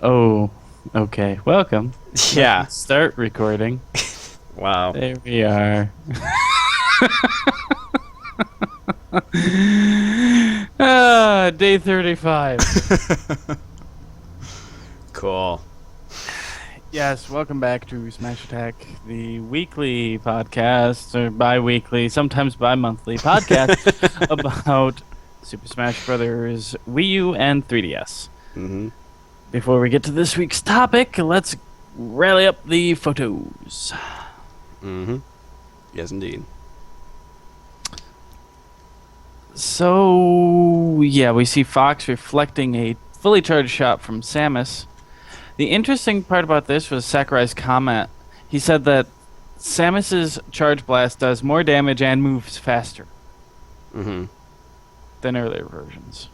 Oh, okay. Welcome. Yeah. Let's start recording. Wow. There we are. Day 35. Cool. Yes, welcome back to Smash Attack, the weekly podcast, or bi-weekly, sometimes bi-monthly podcast about Super Smash Bros. Wii U and 3DS. hmm Before we get to this week's topic, let's rally up the photos. hmm Yes, indeed. So, yeah, we see Fox reflecting a fully charged shot from Samus. The interesting part about this was Sakurai's comment. He said that Samus's Charge Blast does more damage and moves faster hmm than earlier versions.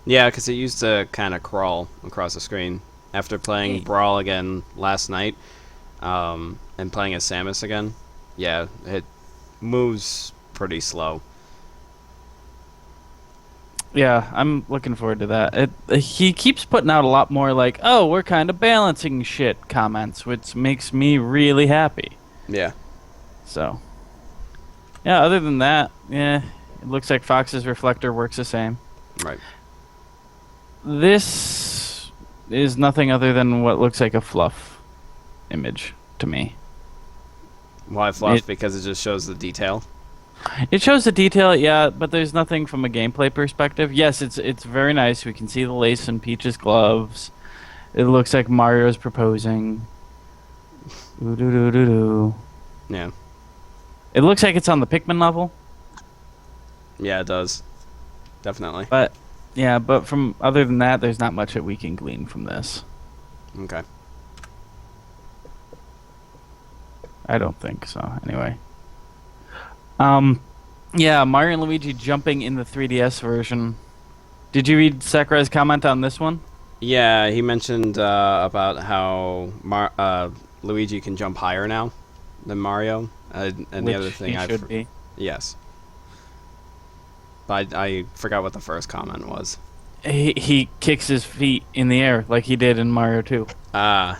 Yeah, because it used to kind of crawl across the screen. After playing Brawl again last night, and playing as Samus again, yeah, it moves pretty slow. Yeah, I'm looking forward to that. He keeps putting out a lot more like, "Oh, we're kind of balancing shit" comments, which makes me really happy. Yeah. So, yeah, other than that, yeah, it looks like Fox's reflector works the same. Right. This is nothing other than what looks like a fluff image to me. Why fluff? It Because it just shows the detail. it shows the detail, yeah, but there's nothing from a gameplay perspective. Yes, it's very nice. We can see the lace in Peach's gloves. It looks like Mario's proposing. Ooh, doo, doo, doo, doo. Yeah. It looks like it's on the Pikmin level, Yeah, it does. Definitely. but yeah, but from other than that, there's not much that we can glean from this. Okay. I don't think so. Anyway. Yeah, Mario and Luigi jumping in the 3DS version. Did you read Sakurai's comment on this one? Yeah, he mentioned about how Luigi can jump higher now than Mario, and the Which other thing he should be. yes, but I forgot what the first comment was. He kicks his feet in the air like he did in Mario 2. Ah,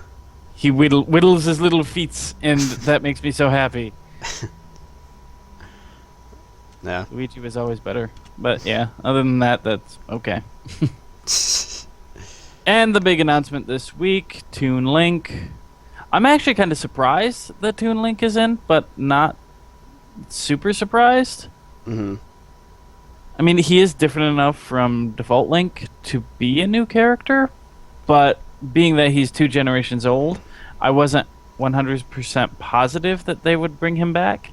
He whittles his little feet, and that makes me so happy. yeah. Luigi was always better. But yeah, other than that, that's okay. And the big announcement this week, Toon Link. I'm actually kind of surprised that Toon Link is in, but not super surprised. hmm I mean, he is different enough from Default Link to be a new character, but being that he's 2 generations old, I wasn't 100% positive that they would bring him back.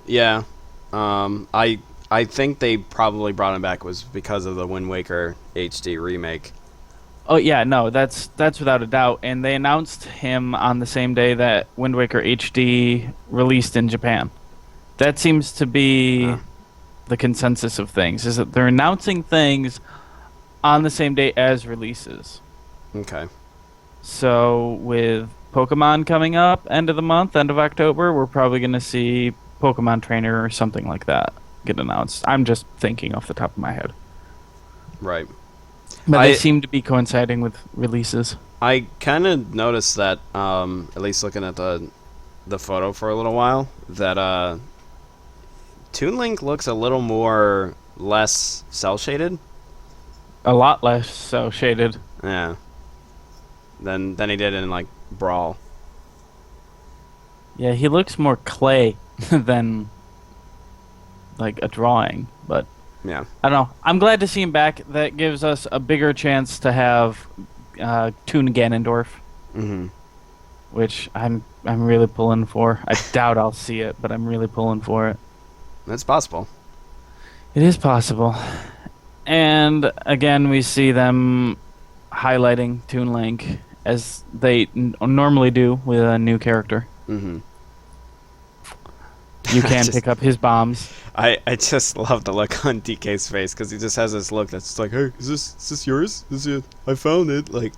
Yeah. I think they probably brought him back was because of the Wind Waker HD remake. Oh yeah, no, that's without a doubt. And they announced him on the same day that Wind Waker HD released in Japan. That seems to be the consensus of things, is that they're announcing things on the same day as releases. Okay. So with Pokemon coming up end of the month, end of October, we're probably going to see Pokemon Trainer or something like that get announced. I'm just thinking off the top of my head. Right. But I they seem to be coinciding with releases. I kind of noticed that, at least looking at the photo for a little while, that Toon Link looks a little more less cell shaded. A lot less so shaded. Yeah. Than he did in like Brawl. Yeah, he looks more clay than like a drawing, but Yeah. I don't know. I'm glad to see him back. That gives us a bigger chance to have Toon Ganondorf, hmm which I'm really pulling for. I doubt I'll see it, but I'm really pulling for it. That's possible. It is possible. And again, we see them highlighting Toon Link as they normally do with a new character. hmm You can pick up his bombs. I just love the look on DK's face because he just has this look that's just like, hey, is this yours? Is it? I found it. Like,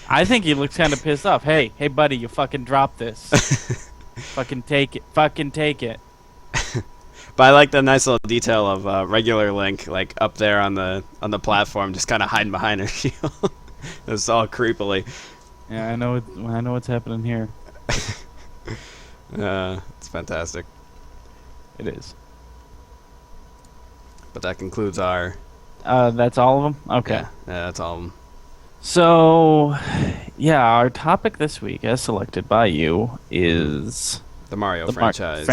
I think he looks kind of pissed off. Hey, buddy, you fucking dropped this. Fucking take it. Fucking take it. But I like the nice little detail of regular Link, like up there on the platform, just kind of hiding behind her shield. It's all creepily. Yeah, I know what's happening here. It's fantastic. It is. But that concludes our. That's all of them. Okay. Yeah, that's all of them. So, yeah, our topic this week, as selected by you, is The Mario the franchise.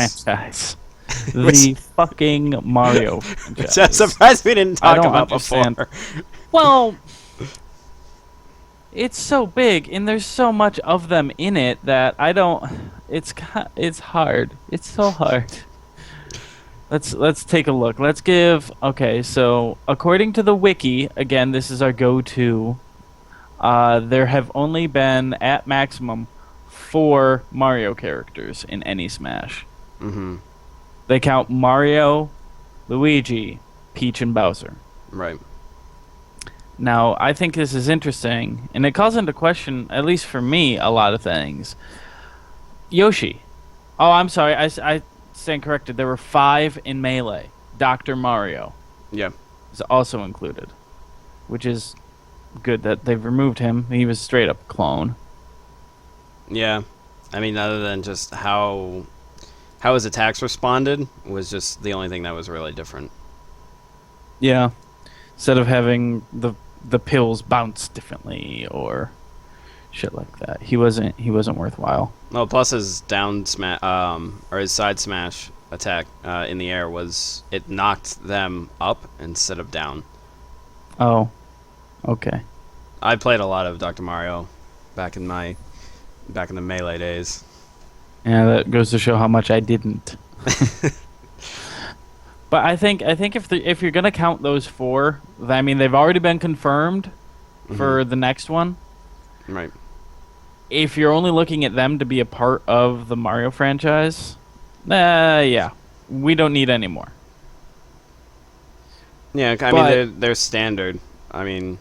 The fucking Mario franchise. Which I'm surprised we didn't talk about understand. before. Well, it's so big, and there's so much of them in it that I don't. It's hard. It's so hard. Let's take a look. Let's give. Okay, so according to the wiki, again, this is our go-to. There have only been at maximum 4 Mario characters in any Smash. Mm-hmm. They count Mario, Luigi, Peach, and Bowser. Right. Now, I think this is interesting, and it calls into question, at least for me, a lot of things. Yoshi. Oh, I'm sorry. I stand corrected. There were 5 in Melee. Dr. Mario Yeah. is also included, which is good that they've removed him. He was straight up a clone. Yeah. I mean, other than just how his attacks responded was just the only thing that was really different. Yeah. Instead of having the pills bounce differently or shit like that. He wasn't worthwhile. Well, plus his down smash, or his side smash attack in the air it knocked them up instead of down. Oh. Okay. I played a lot of Dr. Mario back in the Melee days. Yeah, that goes to show how much I didn't. But I think if you're gonna count those 4, I mean they've already been confirmed for the next one. Right. If you're only looking at them to be a part of the Mario franchise, yeah, we don't need any more. Yeah, I mean they're standard. I mean,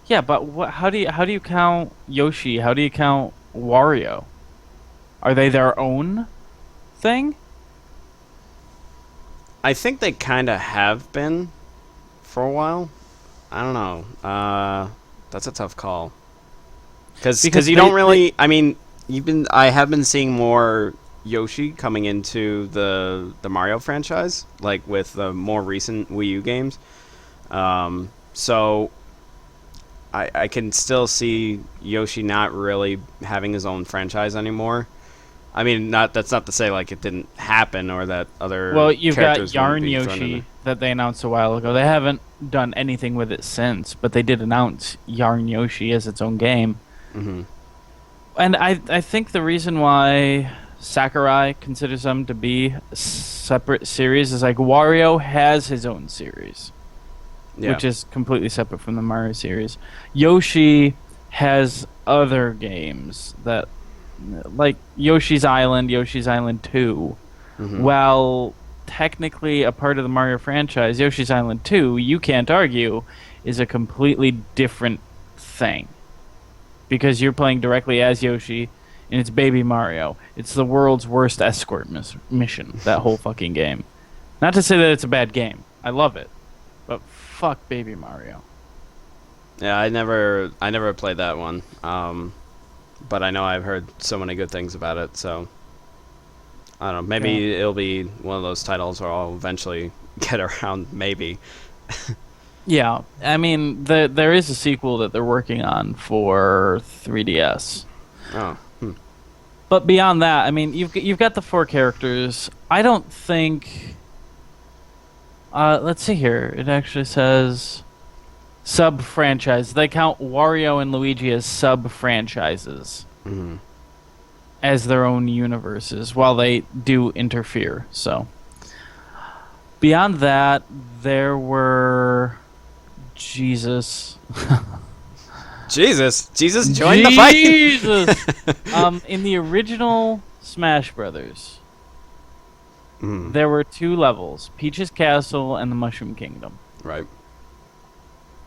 yeah, but how do you count Yoshi? How do you count Wario? Are they their own thing? I think they kind of have been for a while. I don't know. That's a tough call. Because you don't really. I mean, I have been seeing more Yoshi coming into the Mario franchise, like with the more recent Wii U games. So I can still see Yoshi not really having his own franchise anymore. I mean, that's not to say like it didn't happen or that other. Well, you've got characters Yarn wouldn't be thrown in Yoshi that they announced a while ago. They haven't done anything with it since, but they did announce Yarn Yoshi as its own game. Mm-hmm. And I think the reason why Sakurai considers them to be a separate series is like Wario has his own series, which is completely separate from the Mario series. Yoshi has other games that, like Yoshi's Island 2. Mm-hmm. While technically a part of the Mario franchise, Yoshi's Island 2, you can't argue, is a completely different thing. Because you're playing directly as Yoshi, and it's Baby Mario. It's the world's worst escort mission, that whole fucking game. Not to say that it's a bad game. I love it. But fuck Baby Mario. Yeah, I never played that one. But I know I've heard so many good things about it, so I don't know. Maybe it'll be one of those titles where I'll eventually get around, maybe. Yeah, I mean, there is a sequel that they're working on for 3DS. Oh. But beyond that, I mean, you've got the 4 characters. I don't think. Let's see here. It actually says sub-franchise. They count Wario and Luigi as sub-franchises. Mm-hmm. As their own universes, while they do interfere. So beyond that, there were Jesus joined the fight. Jesus. In the original Smash Brothers, there were 2 levels: Peach's Castle and the Mushroom Kingdom. Right.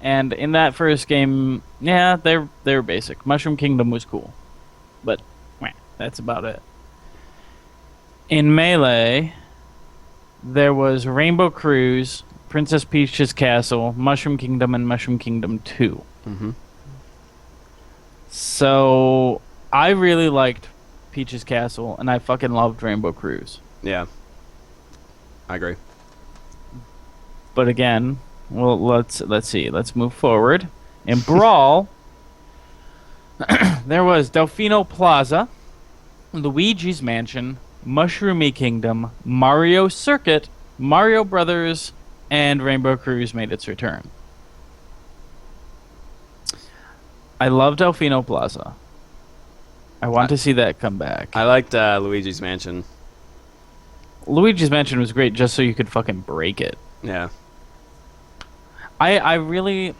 And in that first game, yeah, they're basic. Mushroom Kingdom was cool, but that's about it. In Melee, There was Rainbow Cruise, Princess Peach's Castle, Mushroom Kingdom, and Mushroom Kingdom 2. Mm-hmm. So I really liked Peach's Castle, and I fucking loved Rainbow Cruise. Yeah, I agree. But again, well, let's see. Let's move forward. In Brawl, there was Delfino Plaza, Luigi's Mansion, Mushroomy Kingdom, Mario Circuit, Mario Brothers, and Rainbow Cruise made its return. I love Delfino Plaza. I want to see that come back. I liked Luigi's Mansion. Luigi's Mansion was great just so you could fucking break it. Yeah. I really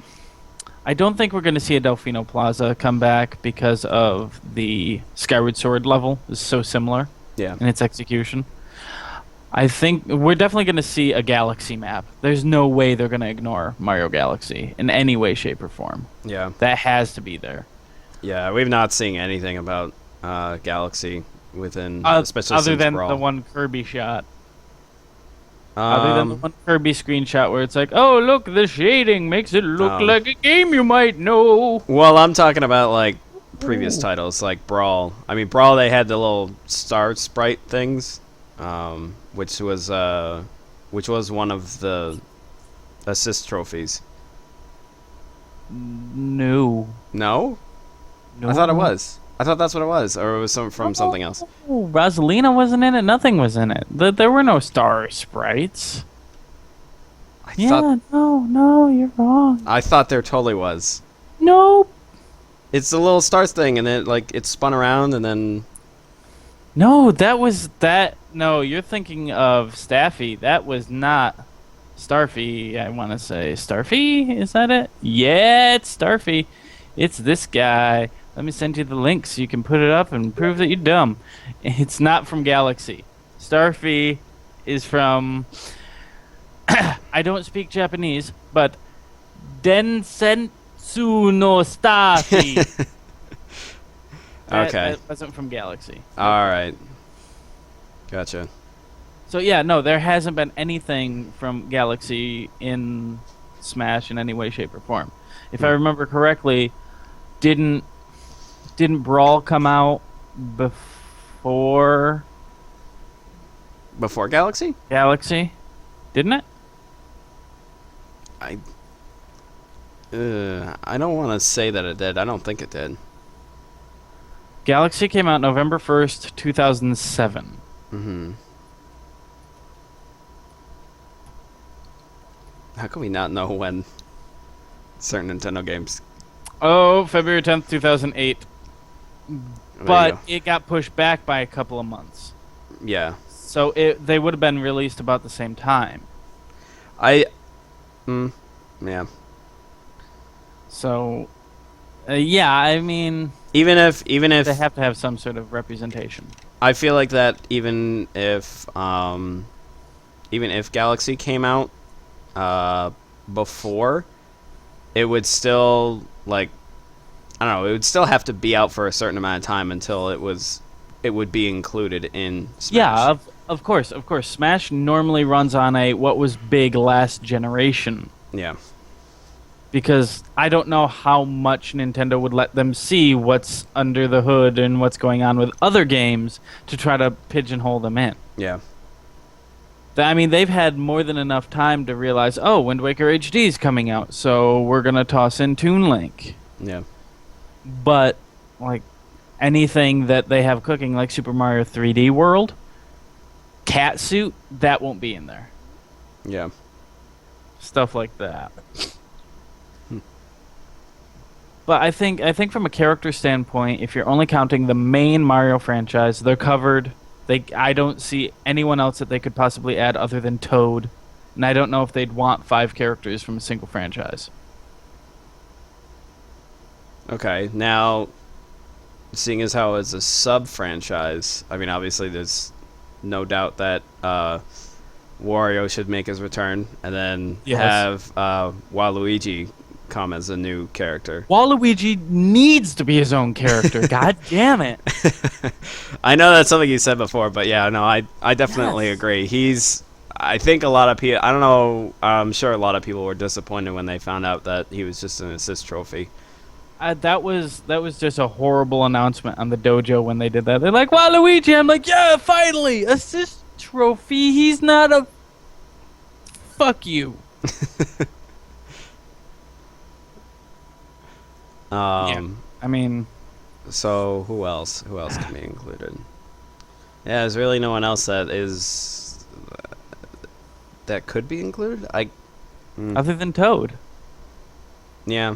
I don't think we're going to see a Delfino Plaza come back because of the Skyward Sword level is so similar Yeah. in its execution. I think we're definitely going to see a Galaxy map. There's no way they're going to ignore Mario Galaxy in any way, shape, or form. Yeah. That has to be there. Yeah, we've not seen anything about Galaxy within, especially Other since than Brawl. the one Kirby shot. Other than the Um, one Kirby screenshot where it's like, oh, look, the shading makes it look Oh. like a game you might know. well, I'm talking about like previous Ooh. titles, like Brawl. I mean, Brawl, they had the little star sprite things, which was one of the assist trophies. No. No, No. I thought it was. I thought that's what it was, or it was from something else. Oh, Rosalina wasn't in it. Nothing was in it. There were no star sprites. I Yeah, thought no, you're wrong. I thought there totally was. Nope. It's the little stars thing, and it spun around, and then No, that was that. No, you're thinking of Staffy. That was not Starfy. I want to say Starfy. Is that it? Yeah, it's Starfy. It's this guy. Let me send you the link so you can put it up and prove that you're dumb. It's not from Galaxy. Starfy is from. I don't speak Japanese, but Densetsu no Starfy. okay, That wasn't from Galaxy. all right, gotcha. So yeah, no, there hasn't been anything from Galaxy in Smash in any way, shape, or form. If I remember correctly, didn't Brawl come out before Before Galaxy, Galaxy? Didn't it? I don't want to say that it did. I don't think it did. Galaxy came out November 1st, 2007. Mm-hmm. How can we not know when certain Nintendo games? Oh, February 10th, 2008. There you But go. it got pushed back by a couple of months. Yeah, So they would have been released about the same time. yeah. So, yeah, I mean, Even if they have to have some sort of representation. I feel like that even if Galaxy came out before, it would still like I don't know, it would still have to be out for a certain amount of time until it would be included in Smash. Yeah, of course. Smash normally runs on a what was big last generation. Yeah. Because I don't know how much Nintendo would let them see what's under the hood and what's going on with other games to try to pigeonhole them in. Yeah. I mean, they've had more than enough time to realize, oh, Wind Waker HD is coming out, so we're going to toss in Toon Link. Yeah. But, like, anything that they have cooking, like Super Mario 3D World, Catsuit, that won't be in there. Yeah. Stuff like that. But I think from a character standpoint, if you're only counting the main Mario franchise, they're covered. I don't see anyone else that they could possibly add other than Toad, and I don't know if they'd want 5 characters from a single franchise. Okay. Now, seeing as how it's a sub-franchise, I mean, obviously there's no doubt that Wario should make his return, and then Yes. have Waluigi come as a new character. Waluigi needs to be his own character. God damn it! I know that's something you said before, but yeah, no, I definitely agree. I think a lot of people. I don't know. I'm sure a lot of people were disappointed when they found out that he was just an assist trophy. That was just a horrible announcement on the dojo when they did that. They're like, Waluigi. I'm like, yeah, finally, assist trophy. He's not a fuck you. Yeah. I mean, So who else? Who else can be included? Yeah, there's really no one else that could be included. other than Toad. Yeah,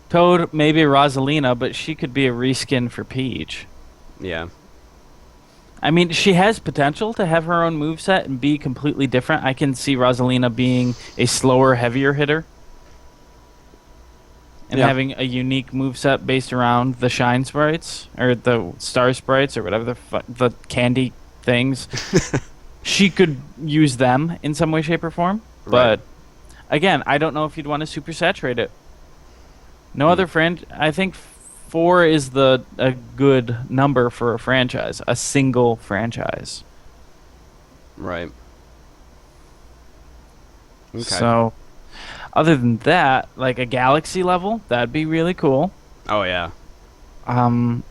Toad, maybe Rosalina, but she could be a reskin for Peach. yeah, I mean, she has potential to have her own moveset and be completely different. I can see Rosalina being a slower, heavier hitter and Yeah. having a unique moveset based around the shine sprites or the star sprites or whatever the candy things. She could use them in some way, shape, or form. Right. But again, I don't know if you'd want to super saturate it. No other I think four is a good number for a franchise, a single franchise. right. Okay. So, other than that, like a galaxy level, that'd be really cool. Oh yeah.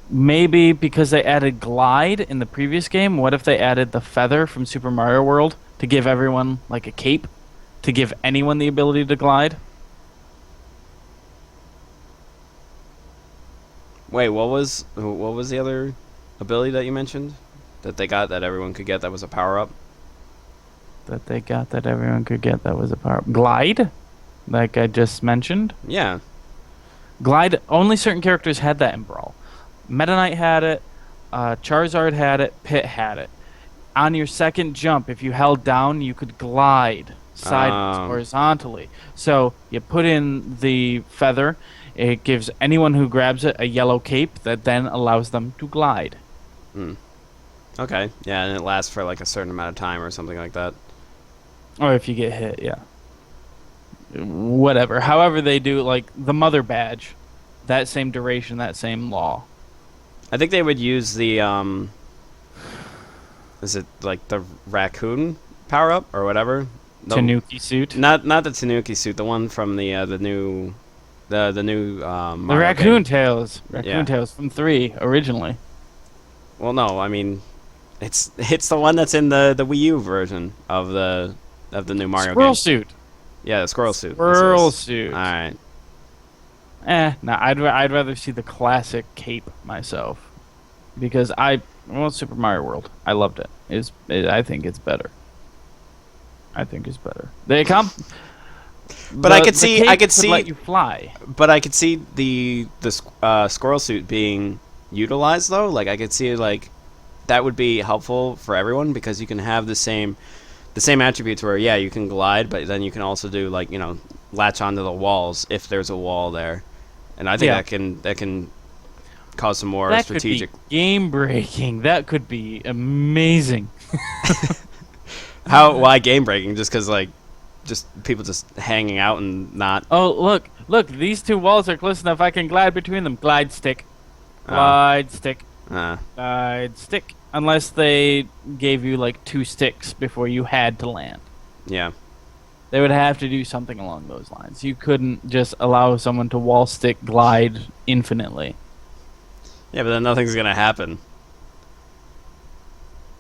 Maybe because they added glide in the previous game, what if they added the feather from Super Mario World to give everyone like a cape, to give anyone the ability to glide? Wait, what was the other ability that you mentioned that they got that everyone could get that was a power up? That they got that everyone could get that was a power glide, like I just mentioned. Yeah. Glide, only certain characters had that in Brawl. Meta Knight had it, Charizard had it, Pit had it. On your second jump, if you held down, you could glide sideways, horizontally. So you put in the feather, it gives anyone who grabs it a yellow cape that then allows them to glide. Okay. Yeah, and it lasts for like a certain amount of time or something like that. Or if you get hit, yeah. Whatever. However they do, like the Mother Badge, that same duration, that same law. I think they would use the is it like the raccoon power up or whatever? Tanuki suit. Not the Tanuki suit, the one from the new The Mario Raccoon game. Tails. Yeah. Raccoon Tails from 3 originally. Well, no, I mean it's the one that's in the Wii U version of the new Mario Squirrel game. suit. Yeah, the squirrel suit. Squirrel suit. All right. No, I'd rather see the classic cape myself, because Super Mario World, I loved it. I think it's better. I think it's better. They come. But I could see let you fly. But I could see the squirrel suit being utilized though. Like I could see like that would be helpful for everyone because you can have the same attributes where yeah you can glide, but then you can also do like latch onto the walls if there's a wall there, and I think that can cause some more strategic. Could be game breaking. That could be amazing. Why game breaking? Just because like just people just hanging out and not. Oh look! These two walls are close enough. I can glide between them. Glide stick. Glide stick. Glide stick. Unless they gave you like 2 sticks before you had to land. Yeah. They would have to do something along those lines. You couldn't just allow someone to wall stick glide infinitely. Yeah, but then nothing's gonna happen.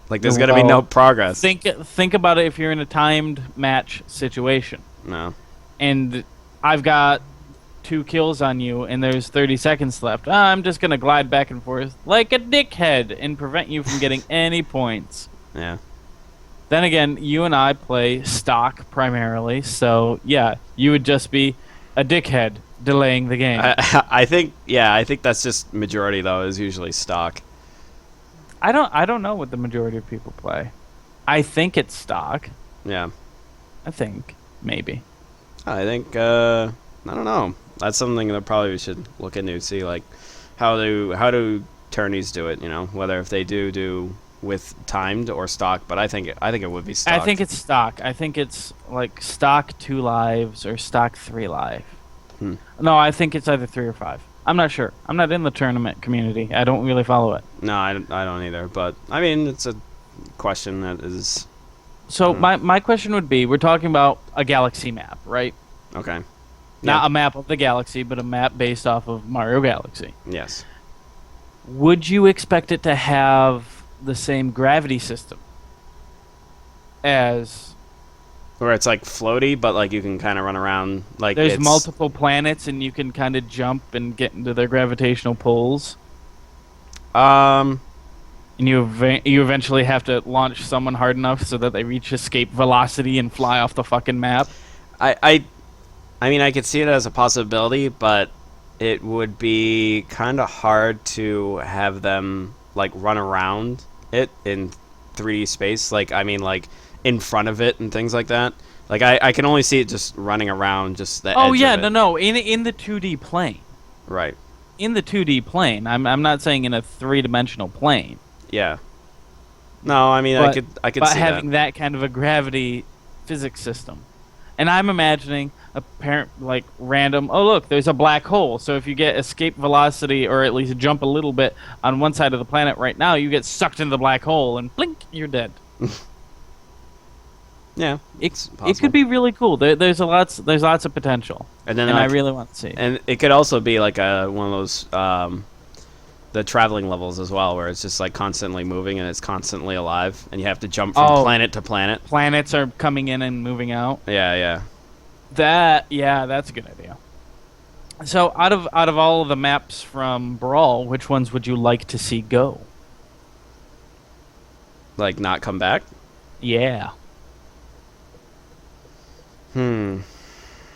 Like there's gonna be no progress. Think about it if you're in a timed match situation. No. And I've got 2 kills on you and there's 30 seconds left. I'm just going to glide back and forth like a dickhead and prevent you from getting any points. Yeah. Then again, you and I play stock primarily, so yeah, you would just be a dickhead delaying the game. I think that's just majority though is usually stock. I don't know what the majority of people play. I think it's stock. Yeah. I think maybe. I think I don't know. That's something that probably we should look into. See like how do tourneys do it? Whether if they do with timed or stock. But I think it would be stock. I think it's stock. I think it's like stock 2 lives or stock 3 live. No, I think it's either 3 or 5. I'm not sure. I'm not in the tournament community. I don't really follow it. No, I don't either. But I mean, it's a question that is So my question would be, we're talking about a galaxy map, right? Okay. Yeah. Not a map of the galaxy, but a map based off of Mario Galaxy. Yes. Would you expect it to have the same gravity system as Where it's like floaty, but like you can kind of run around. Like there's it's multiple planets and you can kind of jump and get into their gravitational pulls, um. and you eventually have to launch someone hard enough so that they reach escape velocity and fly off the fucking map? I I I mean, I could see it as a possibility, but it would be kind of hard to have them like run around it in 3D space. Like, I mean, like in front of it and things like that. Like, I can only see it just running around just the Oh edge yeah, of it. no, in the 2D plane. Right. In the 2D plane. I'm not saying in a three-dimensional plane. Yeah. No, I mean, But I could see having that kind of a gravity physics system. And I'm imagining a parent like random, oh look, there's a black hole. So if you get escape velocity or at least jump a little bit on one side of the planet right now, you get sucked into the black hole and blink, you're dead. Yeah, It, it's it possible. could be really cool. There's lots of potential. And then And I like, really want to see. and it could also be like a one of those the traveling levels as well, where it's just like constantly moving and it's constantly alive, and you have to jump from Oh. planet to planet. Planets are coming in and moving out. Yeah, yeah. That's a good idea. So out of all of the maps from Brawl, which ones would you like to see go? Like not come back. Yeah. Hmm.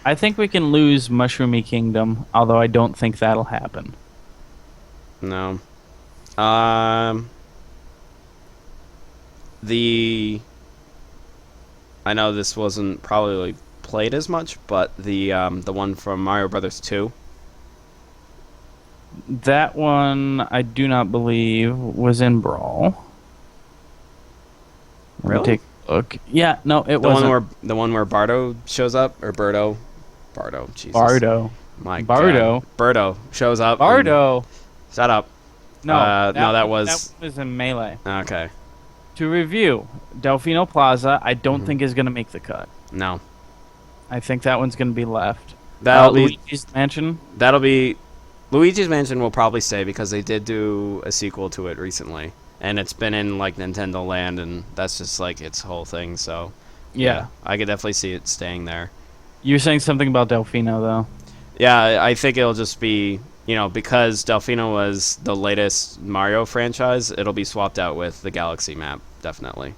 I think we can lose Mushroomy Kingdom, although I don't think that'll happen. No. Um. The. I know this wasn't probably played as much, but the one from Mario Brothers 2. That one I do not believe was in Brawl. Let me Really? take a look. Yeah, no, it The wasn't. the one where Bardo shows up, or Birdo. Bardo. Jesus. Bardo. My Bardo. God. Birdo shows up. and- Bardo. Shut up. No, no, that one was- was in Melee. Okay. To review, Delfino Plaza, I don't Mm-hmm. think is going to make the cut. No. I think that one's going to be left. That'll be. Luigi's Mansion. That'll be. Luigi's Mansion will probably stay because they did do a sequel to it recently, and it's been in like Nintendo Land, and that's just like its whole thing. So. Yeah. I could definitely see it staying there. You're saying something about Delfino, though. Yeah, I think it'll just be, because Delfino was the latest Mario franchise, it'll be swapped out with the Galaxy map, definitely.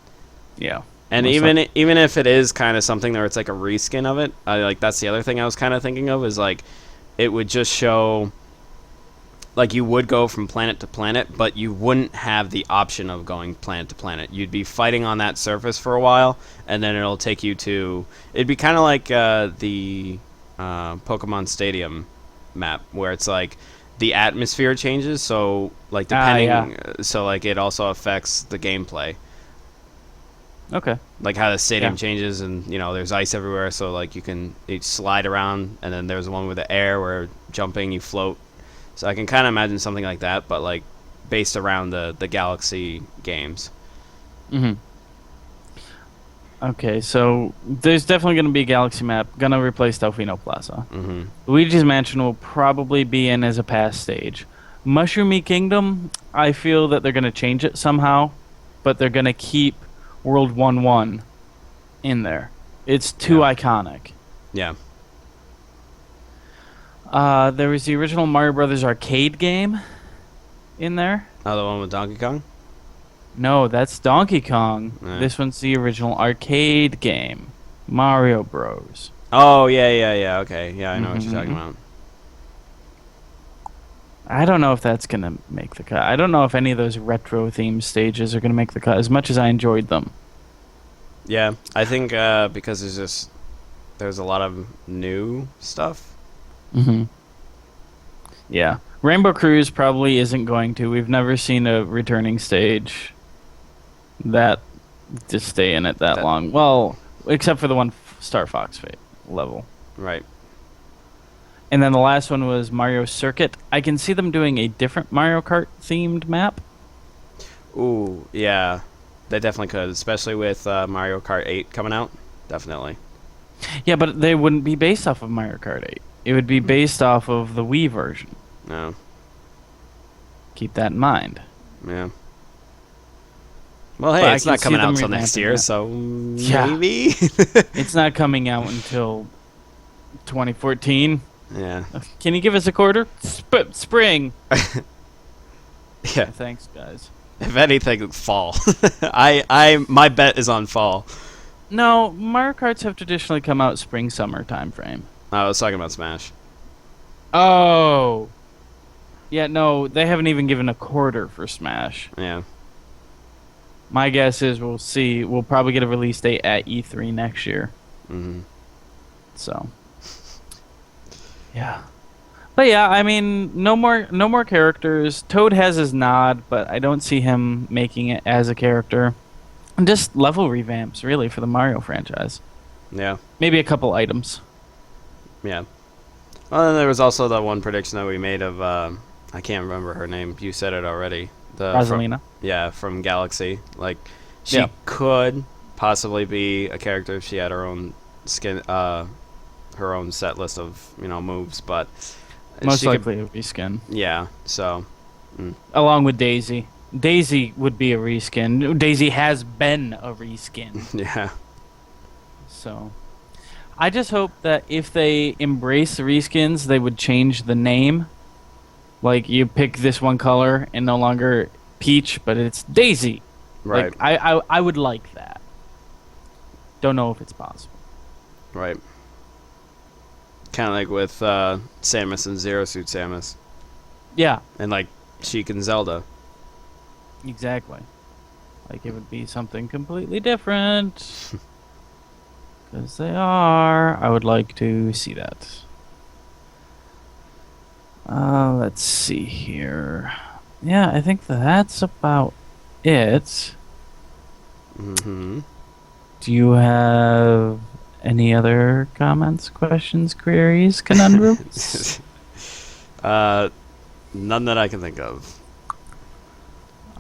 Yeah. And Most even if it is kind of something where it's like a reskin of it, like that's the other thing I was kind of thinking of is like it would just show like you would go from planet to planet, but you wouldn't have the option of going planet to planet. You'd be fighting on that surface for a while, and then it'll take you to. It'd be kind of like the Pokemon Stadium map, where it's like the atmosphere changes. So like depending, so like it also affects the gameplay. Okay. Like how the stadium Yeah. changes, and there's ice everywhere, so like you slide around, and then there's one with the air where jumping you float. So I can kind of imagine something like that, but like based around the Galaxy games. Mm-hmm. Okay, so there's definitely going to be a Galaxy map. Gonna replace Delfino Plaza. Mm-hmm. Luigi's Mansion will probably be in as a past stage. Mushroomy Kingdom, I feel that they're going to change it somehow, but they're going to keep World 1-1 in there. It's too iconic. Yeah. There was the original Mario Brothers arcade game in there. Oh, the one with Donkey Kong. No, that's Donkey Kong. Yeah. This one's the original arcade game, Mario Bros. Oh yeah. Okay, yeah, I know what you're talking Mhm. about. I don't know if that's gonna make the cut. I don't know if any of those retro themed stages are gonna make the cut. As much as I enjoyed them. Yeah, I think because there's a lot of new stuff. Mm-hmm. Yeah, Rainbow Cruise probably isn't going to. We've never seen a returning stage that just stay in it that long. Well, except for the one Star Fox level. Right. And then the last one was Mario Circuit. I can see them doing a different Mario Kart themed map. Ooh, yeah. they definitely could, especially with Mario Kart 8 coming out. Definitely. Yeah, but they wouldn't be based off of Mario Kart 8. It would be based off of the Wii version. No. Keep that in mind. Yeah. Well, But hey, I it's can not see coming them out till next revamping year, that. so Yeah. maybe. It's not coming out until 2014. Yeah. Can you give us a quarter? Spring. Yeah. Thanks, guys. If anything, fall. My bet is on fall. No, Mario Karts have traditionally come out spring summer time frame. I was talking about Smash. Oh. Yeah, no, they haven't even given a quarter for Smash. Yeah. My guess is we'll see. We'll probably get a release date at E3 next year. Mm-hmm. So. Yeah. But yeah, I mean, no more characters. Toad has his nod, but I don't see him making it as a character. And just level revamps, really, for the Mario franchise. Yeah. Maybe a couple items. Yeah. Well, then there was also the one prediction that we made of I can't remember her name. You said it already. Rosalina. From Galaxy. Like, she could possibly be a character if she had her own her own set list of moves, but Most likely it would be skin. Yeah. So. Along with Daisy. Daisy would be a reskin. Daisy has been a reskin. Yeah. So, I just hope that if they embrace the reskins, they would change the name. Like, you pick this one color and no longer Peach, but it's Daisy. Right. Like, I would like that. Don't know if it's possible. Right. Kind of like with Samus and Zero Suit Samus. Yeah, And like Sheik and Zelda. exactly. Like, it would be something completely different. Because they are. I would like to see that. Let's see here. Yeah, I think that's about it. Mm-hmm. Do you have any other comments, questions, queries, conundrums? None that I can think of.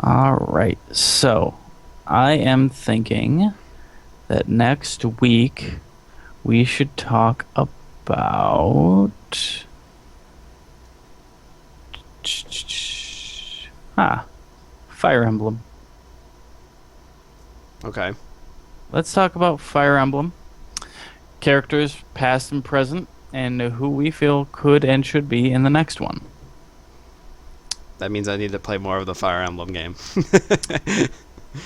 All right. So, I am thinking that next week we should talk about Fire Emblem. Okay. Let's talk about Fire Emblem. Characters past and present, and who we feel could and should be in the next one. That means I need to play more of the Fire Emblem game.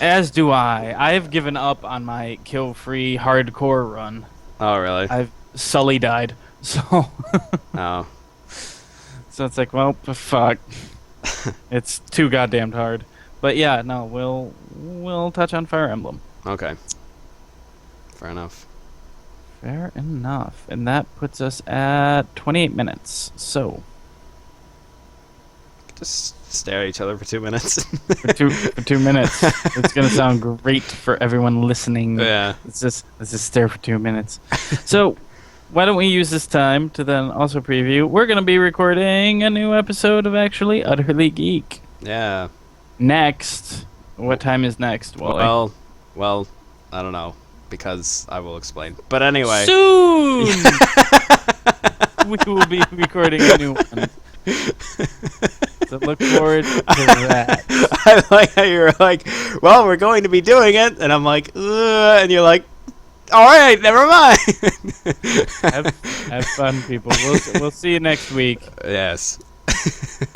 As do I. I've given up on my kill-free hardcore run. Oh, really? Sully died, so Oh. so it's like, well, fuck. It's too goddamn hard. But yeah, no, we'll touch on Fire Emblem. Okay. Fair enough. Fair enough. And that puts us at 28 minutes. So, Just stare at each other for 2 minutes. for 2 minutes. It's going to sound great for everyone listening. Yeah. Let's just stare for 2 minutes. So, why don't we use this time to then also preview? We're going to be recording a new episode of Actually Utterly Geek. Yeah. Next. What time is next, Wally? Well, I don't know, because I will explain. But anyway. Soon! We will be recording a new one. So look forward to that. I like how you're like, well, we're going to be doing it, and I'm like, ugh, and you're like, all right, never mind. Have fun, people. We'll see you next week. Yes.